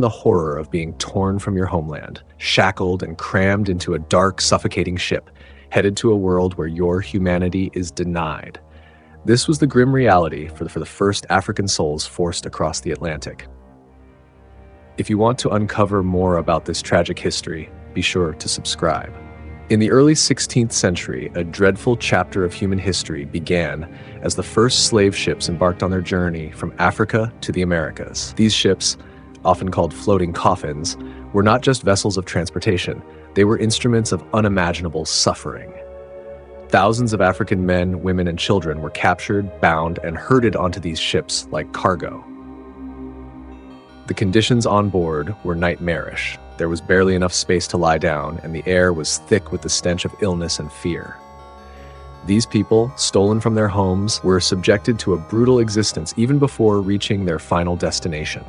The horror of being torn from your homeland, shackled and crammed into a dark, suffocating ship, headed to a world where your humanity is denied. This was the grim reality for the first African souls forced across the Atlantic. If you want to uncover more about this tragic history, be sure to subscribe. In the early 16th century, a dreadful chapter of human history began as the first slave ships embarked on their journey from Africa to the Americas. These ships, often called floating coffins, were not just vessels of transportation, they were instruments of unimaginable suffering. Thousands of African men, women, and children were captured, bound, and herded onto these ships like cargo. The conditions on board were nightmarish. There was barely enough space to lie down, and the air was thick with the stench of illness and fear. These people, stolen from their homes, were subjected to a brutal existence even before reaching their final destination.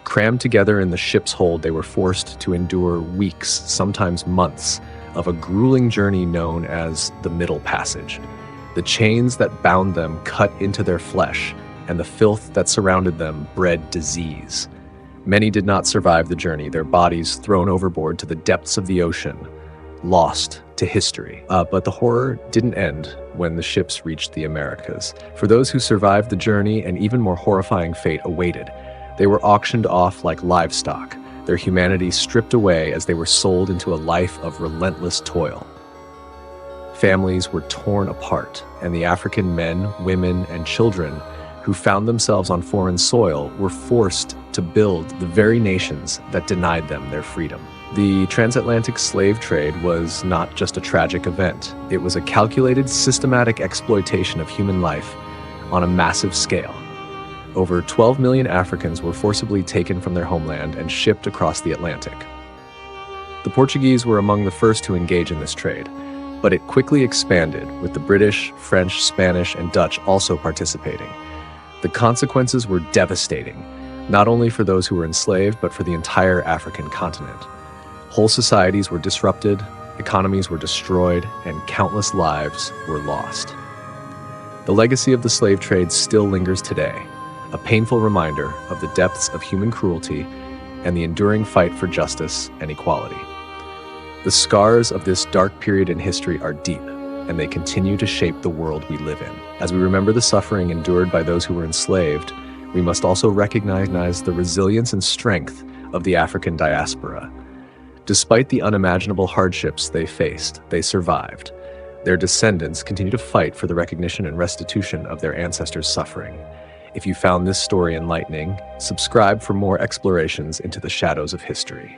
Crammed together in the ship's hold, they were forced to endure weeks, sometimes months, of a grueling journey known as the Middle Passage. The chains that bound them cut into their flesh, and the filth that surrounded them bred disease. Many did not survive the journey, their bodies thrown overboard to the depths of the ocean, lost to history. But the horror didn't end when the ships reached the Americas. For those who survived the journey, an even more horrifying fate awaited. They were auctioned off like livestock, their humanity stripped away as they were sold into a life of relentless toil. Families were torn apart, and the African men, women, and children who found themselves on foreign soil were forced to build the very nations that denied them their freedom. The transatlantic slave trade was not just a tragic event. It was a calculated, systematic exploitation of human life on a massive scale. Over 12 million Africans were forcibly taken from their homeland and shipped across the Atlantic. The Portuguese were among the first to engage in this trade, but it quickly expanded, with the British, French, Spanish, and Dutch also participating. The consequences were devastating, not only for those who were enslaved, but for the entire African continent. Whole societies were disrupted, economies were destroyed, and countless lives were lost. The legacy of the slave trade still lingers today, a painful reminder of the depths of human cruelty and the enduring fight for justice and equality. The scars of this dark period in history are deep, and they continue to shape the world we live in. As we remember the suffering endured by those who were enslaved, we must also recognize the resilience and strength of the African diaspora. Despite the unimaginable hardships they faced, they survived. Their descendants continue to fight for the recognition and restitution of their ancestors' suffering. If you found this story enlightening, subscribe for more explorations into the shadows of history.